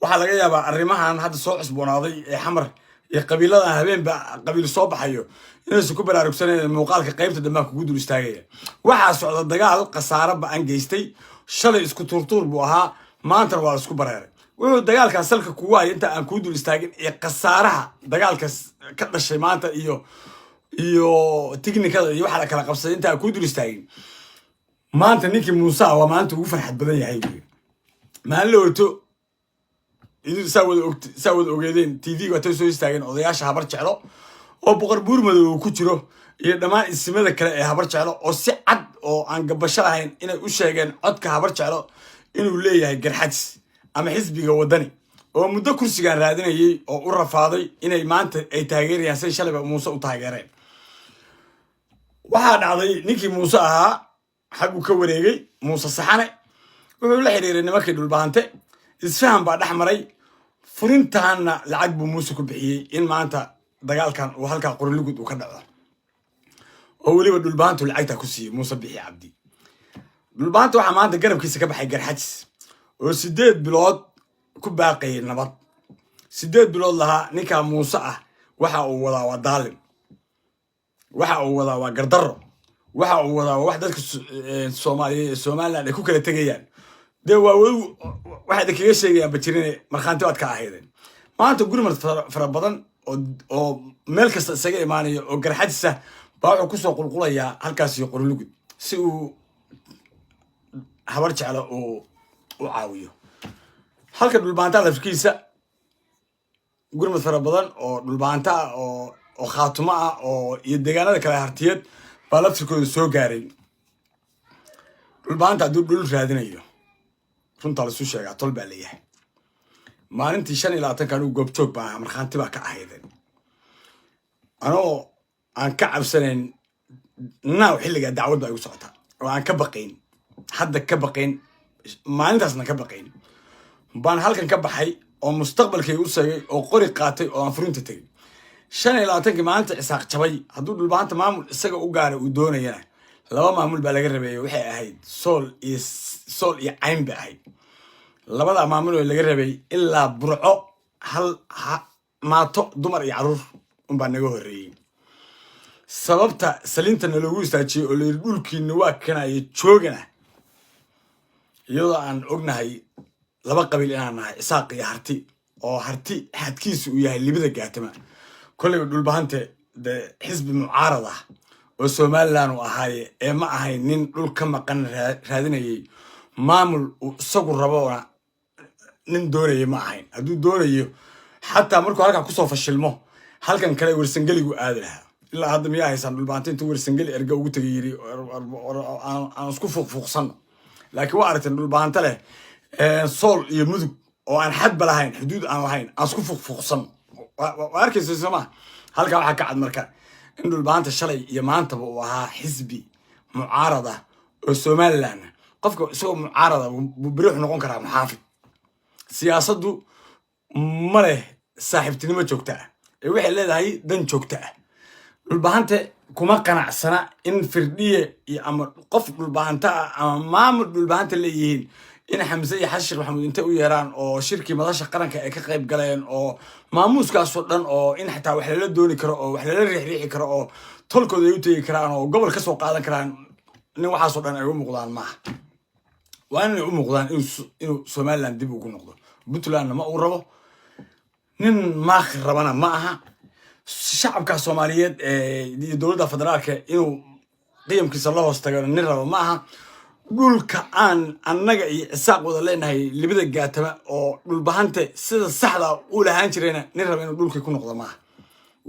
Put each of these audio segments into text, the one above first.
waxaa laga yaabaa arrimahan hadda soo cusboonaaday ee xamar iyo qabiilada habeenba qabiil soo baxayo inaysan ku baraarugsaneen muuqaalka qaybta dambe kugu dul istaagaya waxaa socda dagaal khasaare ba'an geystay shalay isku turtuur buu ahaa maanta waa isku bareeray wuxuu dagaalkaas salka kugu hayay inta aan ku dul istaagin ee khasaaraha dagaalkaas ka dhashay maanta iyo tiknikada iyo waxa la kala qabsaday inta aan ku dul istaagin maanta ninkii Muuse waa maanta ugu farxad badan yahay maalin la orto idin saawad ogeedeen TV ga soo istaageen odayaasha habar jeclo oo boqor buur madow ku jiro iyo dhamaan ismada kale ee habar jeclo oo si cad oo aan gabasho lahayn inay u sheegeen codka habar jeclo inuu leeyahay garxadis ama xisbiga wadani oo muddo kursigan raadinayay oo u rafaaday inay maanta ay taageerayaan say shalay Muuse u taageereen waxa dhacday ninkii Muuse ahaa xaq uu ka wareegay Muuse Saxane wuxuu la xiriiray nimankii dhulbaante isfahan baa dhaxmaray furintaana lacag buu Muuse ku bixiyay in maanta dagaalkan uu halka qorlugud uu ka dhaco oo waliba dhulbaantu lacagta ku siiyay Muuse bixi Cabdi dhulbaantu waxa maanta garabkiisa ka baxay garxadis oo 8 bilood ku baaqay nabad 8 bilood laha ninka Muuse ah waxa uu wadaa waa daalim waxa uu wadaa waa gardaro waxa uu wadaa wax dadka Soomaaliland ay ku kala tagayaan de waa waxa kaga sheegayaan bajirine marxaanti aad ka ahaydeen maanta gurmad fara badan oo meel kasta isaga imaanayo oo garxadisa baa wuxuu ku soo qulqulaya halkaas iyo qorlugud si uu habar jeclo oo u caawiyo halka dhulbaanta lafkiisa gurmad fara badan oo dhulbaanta oo khaatimo ah oo iyo deegaanada kale hartiyad baa laftirkooda soo gaaray dhulbaanta hadduu dhul raadinayo runta la soo sheegaa tol baa leeyahay maalintii 25 kan uu goobjoog baa marxaanti baa ka ahaydeen anoo aan ka cabsanayn naaw xilliga dacwad baa igu socota oo aan ka baqayn hadda ka baqayn maalintaasna ka baqayn baan halkan ka baxay oo mustaqbalkay u sagay oo qori qaatay oo aan furinta tagay 25 maalinta isaaq jabay hadduu dhulbaanta maamul isaga u gaaray uu doonayana laba maamul baa laga rabeeyay waxay ahayd sool iyo cayn baa ahayd labada maamul oo laga rabay ilaa burco hal maato dumar iyo caruur baa naga horeeyay sababta salintana lagu istaajiyo oo leeyahay dhulkiina waa kanay joogana iyadoo aan ognahay laba qabiil inaan nahay isaaq iyo harti oo harti xadkiisu uu yahay libada gaatama kulli dhulbaante de xisbi mucaarada oo Soomaaliland uu ahaay ee ma ahayn nin dhul ka maqan raadinayay maamul isagu rabo nin doonayay ma ahayn hadduu doonayo xataa markuu halka ku soo fashilmo halkan kale warsangeligu aad lahaa ilaa hadda miyaa haysan dhulbaante intuu warsangeli erga ugu tagay yiri aan isku fuuqsan laakiin waa aragteen dhulbaante leh sool iyo mudug oo aan xad balahayn xuduud aan lahayn aan isku fuuqsan waa arkaysa sama halka waxa ka cad marka in dhulbaanta shalay iyo maanta uu ahaa xisbi mucaarada oo Soomaaliland qofka isagoo mucaarada buu bariix noqon karaa muxaafid siyaasaddu ma leh saaxiibtinimo joogta ah ee waxay leedahay dan joogta ah dhulbaanta kuma qanacsana in firdhiye iyo ama qof dhulbaanta ama maamul dhulbaanta leeyihiin in Xamse iyo Xashir Maxamuud inta u yeeraan oo shirkii madasha qaranka ay ka qayb galeen oo maamuuskaas oo dhan oo in xataa wax la dooni karo oo wax la riixi karo oo tolkooda ay u tagi karaan oo gobol ka soo qaadan karaan nin waxaas oo dhan ay u muuqdaan ma waa inay u muuqdaan inuu Soomaaliland dib ugu noqdo Puntland ma uu rabo nin ma rabana ma aha shacabka Soomaaliyeed ee dowladda federaalka inuu qiyamkiisa la hoos tago nin rabo ma aha dhulka aan annaga iyo isaaq wada leenahay libada gaatama oo dhulbahante sida saxda u lahaan jirayna nin raba inuu dhulkii ku noqdo ma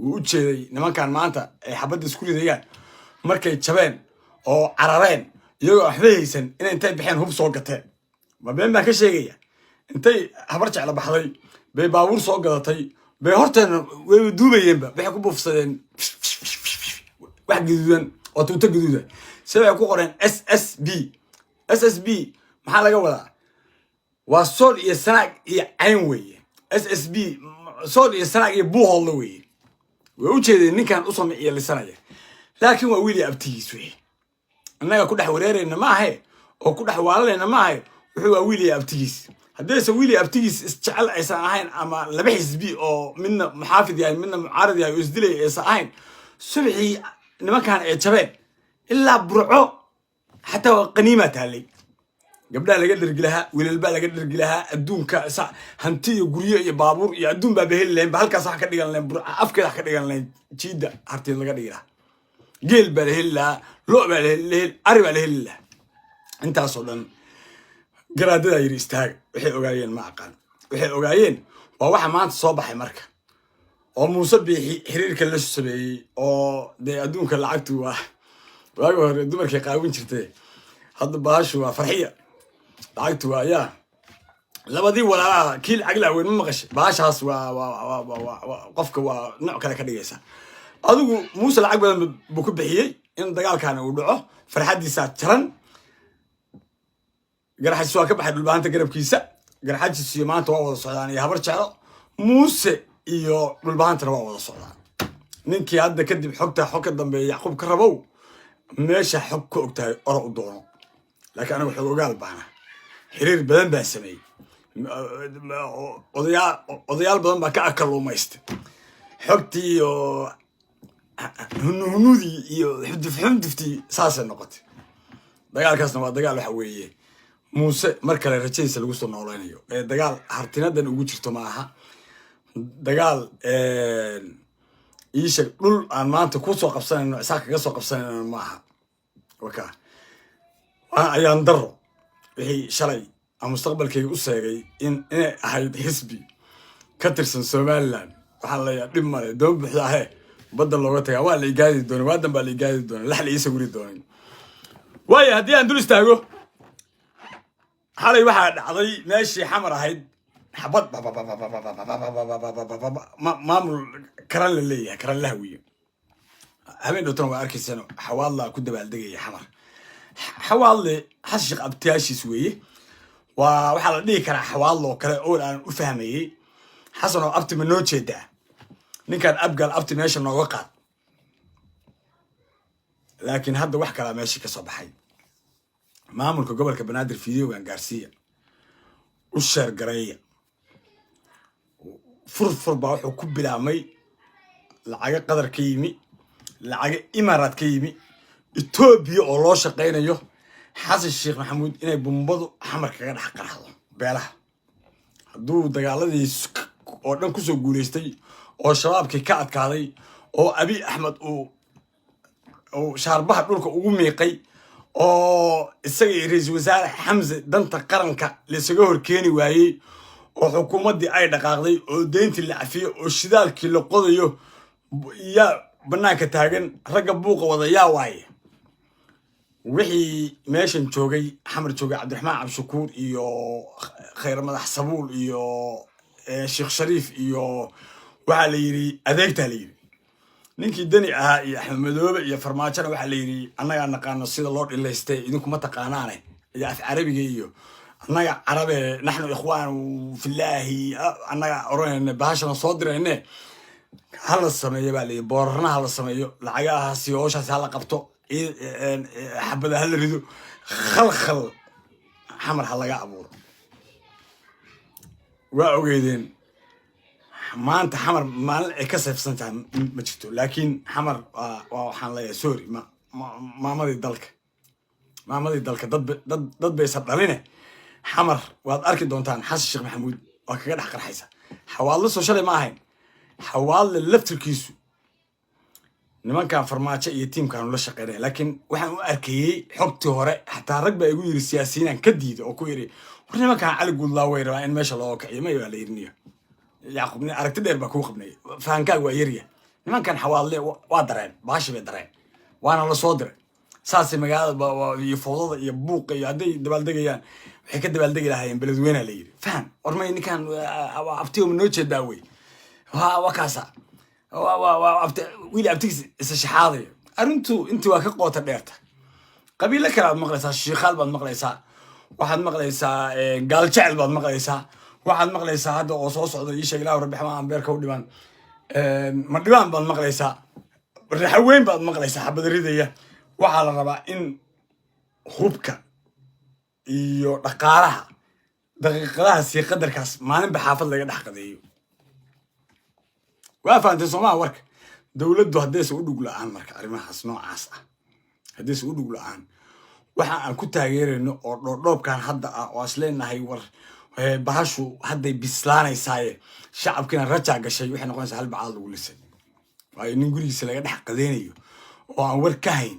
uu u jeeday nimankan maanta ay xabadda isku ridayaan markay jabeen oo carareen iyagoo waxba haysan inay intay bixeen hub soo gateen ma been baan ka sheegaya intay habar jecla baxday bay baabuur soo gadatay bay horteena way duubayeenba waxay ku buufsadeen wax gaduudan oo tuuta gaduudan sida ay ku qoreen SSB maxaa laga wadaa waa sool iyo sanaag iyo cayn weeye SSB sool iyo sanaag iyo buuhoodla weeye way u jeedeen ninkan u sameeyay lisanaya laakiin waa wiil abtigiis weeye annaga ku dhex wareerayna ma ahe oo ku dhex waalanayna ma ahe wuxuu waa wiil abtigiis هدي سويلي أبتيس استعل إساهين أما لبحث بي أو منا محافظ يعني منا معارض يعني يزدلي إساهين سبحي إنما كان شباب إلا برعو حتى قنيمة هالي قبلها لقدر رجلها وللبا لقدر رجلها الدون كأسا هنتي وقريه يا بابور يا الدون بابهل لين بهالك صح كده لين برع أفكر كده لين تشيد هرتي لقدر يلا جيل بالهلا لو بالهلا أري بالهلا أنت أصلاً garaadada yiri istaag waxay ogaayeen ma aqaan waxay ogaayeen waa waxa maanta soo baxay marka oo Muuse Biixi xiriirka la sameeyay oo de adduunka lacagtu waa waaga hore dumarkii qaawin jirtay hadda baashu waa farxiya lacagtu waa yaa labadii walaalaha kiil cagla weyn ma maqashay baashaas waa qofka waa nooc kale ka dhigaysa adigu Muuse lacag badan buu ku bixiyay in dagaalkan uu dhaco farxadiisa jaran garxaj soo ka baxay dhulbaanta garabkiisa garxajis maanta waa wada socdaan iyo habar jeclo Muuse iyo dhulbaantana waa wada socdaan ninkii hadda kadib xogta xog ka dambeeyay Yacquub ka rabow meesha xog ka ogtahay ora u doono laakiin anagu xog ogaal baana xiriir badan baa sameeyay odayaal badan baa ka akaluumaystay xogtii iyo hunudii iyo xuduftii saasay noqotay dagaalkaasna waa dagaal waxa weeye Muuse mar kale rajaysa lagu soo nooleynayo dagaal hartinadan ugu jirto ma aha dagaal iisha dhul aan maanta ku soo qabsanayno isaga kaga soo qabsanayno ma aha waka ayaan daro wixii shalay ama mustaqbalkayga u seegay inay ahayd xisbi ka tirsan Somaliland waxa la yaab dhib male doon buuxda ah badda looga tagaa waa la igaadi doonaa waadan baa la igaadi doonaa lax la isa guri doonaa waayo haddii aan dul istaago حالي واحد عضي ماشي حمر هيد حبط ما كران للي كران لهوي همين دوتون واركي سنو حوالله كنت بالدقي حمر حوالله حشق ابتياشي سويه وحال دي كرا حوالله كرا اول ان افهمي حسنو ابتي من نوتشي دا نين كان ابقى ابتي ماشي نو وقع لكن هذا wax kala meeshii ka soo baxay maamulka gobolka Banaadir fiidiyowgan gaarsiya u sheer gareeya furfur baa wuxuu ku bilaamay lacag qadar ka yimi lacag imaaraad ka yimi Itoobiya oo loo shaqeynayo Xasan Sheekh Maxamuud inay bumbadu xamar kaga dhax qarxdo beelaha haduu dagaaladii oo dhan ku soo guuleystay oo shabaabkii ka adkaaday oo Abi Axmed oo shaarbaha dhulka ugu miiqay oo isaga ra'iisul wasaare Xamse danta qaranka la isaga horkeeni waayay oo xukuumadii ay dhaqaaqday oo deyntii la afiyay oo shidaalkii la qodayo ya banaanka taagan ragga buuqa wada yaa waaye wixii meeshan joogay xamar joogay Cabdiraxmaan Cabshakuur iyo Khayr Madax Sabuul iyo Sheekh Shariif iyo waxa la yiri adeegta la yiri ninkii dani ahaa iyo Axmed Madoobe iyo farmaajana waxa la yiri annaga naqaano sida loo dhileystay idinku ma taqaanaane iyo af Carabiga iyo annaga Carabe nahnu ikhwaan fillahi annaga oranayna baashana soo dirayne hala sameeyo baa leeyahay boorna hala sameeyo lacagaha si hooshaas hala qabto xabada hala rido khalkhal xamar halaga abuuro waa ogeydeen maanta xamar maalin ay ka seefsantahay ma jirto laakiin xamar waa waxaan leeyahay sorry maamadii dalka dad bay sadhaline xamar waad arki doontaan Xasan Sheekh Maxamuud waa kaga dhax qarxaysa xawaallo soo shalay ma ahayn xawaallo laftirkiisu nimankan farmaajo iyo tiimkan la shaqeynay laakiin waxaan u arkayay xogtii hore xataa rag baa igu yiri siyaasiyiin ka diiday oo ku yiri war nimankan Cali Guudlaaw way rabaan in meesha loo kaciyo ma la yirniyo Yacquub ni aragti dheer baa ku qabnay fahankaaga waa yariya nimankan xawaalle waa dareen baashi bay dareen waana la soo diray saasi magaalada iyo foodada iyo buuqa iyo haday dabaaldegayaan waxay ka dabaaldegi lahaayeen beledweynaha la yiri faham warmay ninkan abtiyo noo jeedaa way waa kaasa wiil abtigiis isa shaxaaday arintu intii waa ka qoota dheerta qabiilo kale aad maqlaysaa shiikhaal baad maqlaysaa waxaad maqlaysaa gaal jecel baad maqlaysaa waxaad maqlaysaa hadda oo soo socda ii sheeg ilaahu rabbi xamaan beerka u dhibaan ma dhibaan baad maqlaysaa raxweyn baad maqlaysaa xabada ridaya waxaa la rabaa in hubka iyo dhaqaalaha دقيقة سي قدر كاس ما نبي حافظ لقى دحق ذيو وافا أنت سماع ورك دولته هديس ودق لعان مرك أريما حسنو عاصة هديس ودق لعان waxa aan ku taageerayno oo dhoobkan hadda ah oo asleenahay war bahashu hadday bislaanaysaaye shacabkina rajac gashay waxay noqonaysaa hal bacaad lagu lisay waayo nin gurigiisa laga dhex qadeynayo oo aan war ka hayn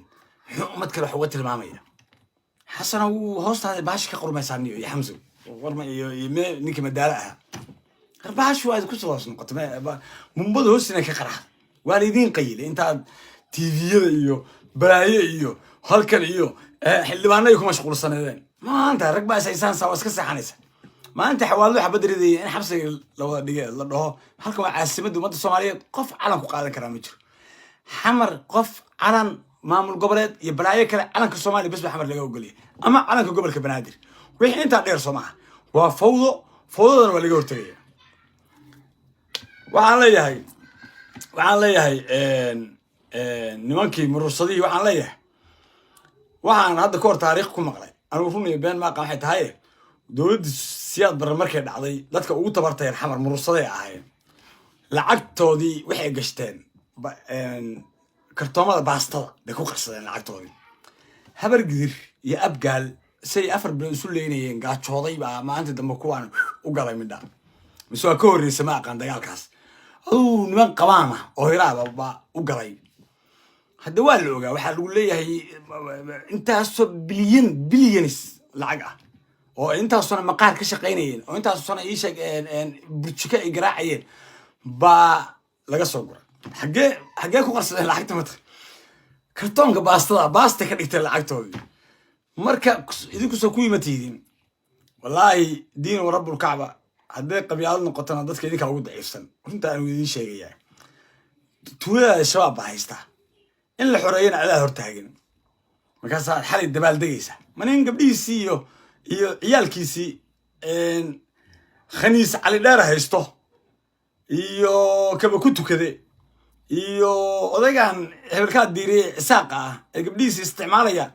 xukuumad kale wax uga tilmaamaya xasana wuu hoostaada bahashi ka qormaysaaniyo iyo xamso warma iyo ninka madaala ah bahashu waa ku soo noqoto mumbada hoosina ka qarax waa lidiin qayl intaad tviyada iyo balaaye iyo halkan iyo xildhibaanay kuma mashquulsanadeen maanta rag baa saysan sawa iska saxanaysa maanta xawaaladu xabadriday in xabsiga la wada dhigay la dhaho halkan waa caasimadda ummadda Soomaaliyeed qof calan ku qaadan kara ma jiro xamar qof calan maamul goboleed iyo balaayo kale calanka Soomaaliya bas xamar laga ogoliyay ama calanka gobolka Banaadir wixii inta dheer Soomaaliya waa fawdadana waa laga hortagay waxaan leeyahay nimankii mursadii waxaan leeyahay waxaan hadda koor taariikh ku maqlay anu runii been ma qaan tahay dawladda siyaad bar markay dhacday dadka ugu tabartay xamar mursaday ahaayeen lacagtoodii waxay gashteen kartoomada baastada bay ku qarsadeen lacagtoodii habar gidir iyo abgaal say afar bilood isu leynayeen gaajooday baa maanta dambe kuwaan u galay midha misoo ka horreysay ma aqaan dagaalkaas niman qabaama oo hiraaba u galay hadda waa la ogaa waxa lagu leeyahay intaasoo bilyanis lacag ah oo intaasoo maqaar ka shaqeynayeen oo intaasoo ay sheegeen burjika ay garaacayeen ba laga soo guray xagee ku qarsadeen lacagta mata kartoonka baasta ka dhigtay lacagtoodii marka idinku soo ku yimaatiidin wallahi diin wa rabbul kaaba hadday qabyaalad noqotana dadka idinka ugu daciifsan runta aan idin sheegayaa tuulada shabaab baa haysta in la xoreeyana adaa hortaagan markaasaa xalay dabaal degaysa manin gabdhihiisii iyo ciyaalkiisii khaniis cali dheer haysto iyo kaba ku tukade iyo odaygan hebelkaa diiriye isaaqa ah ee gabdhihiisii isticmaalaya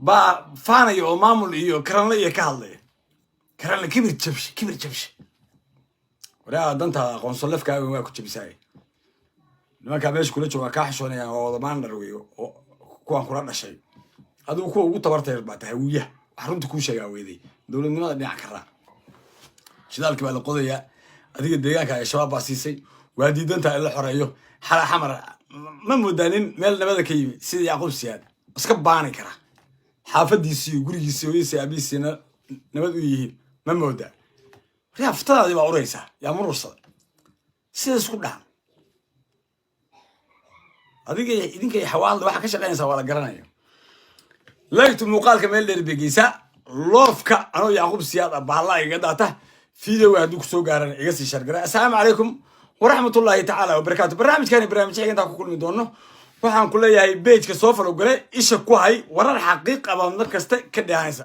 baa faanaya oo maamul iyo karanle iyo ka hadlaya karanle kibir jabshe waraa dantaada aqoonso lafkaaga waa ku jabisaay nimankaa meesha kula jooga kaa xishoonayaan oo wadamaan dharweyo oo kuwaan kula dhashay adigu kuwa ugu tabartay baa tahay wiyaha wax runta kuu sheegaa weeday dowladnimada dhinac ka raac shidaalkii baa la qodayaa adiga deegaanka ay shabaab baa siisay waa diidantaa in la xoreeyo xala xamar ma moodaanin meel nabada ka yimi sida Yacquub Siyaad iska baani kara xaafadiisii iyo gurigiisii hooyadiisii aabihiisiina nabad u yihiin ma moodaa riyaaftaadii baa uraysa yaa murursada sida isku dhahan adiga idinka xawaalada waxa ka shaqeynaysa wala garanayo laytu muuqaalka meel dheer beegaysa loofka anoo Yacquub Siyaad bahalaa iga daata فيديو هادوك سو غارن iga sii shargara assalaamu calaykum waraxmatullaahi tacaala wabarakaatu barnaamijkani barnaamijka inta ku kulmi doono waxaan ku leeyahay page ka soo follow galay isha ku hay warar xaqiiq ah mar kasta ka dhaanaysa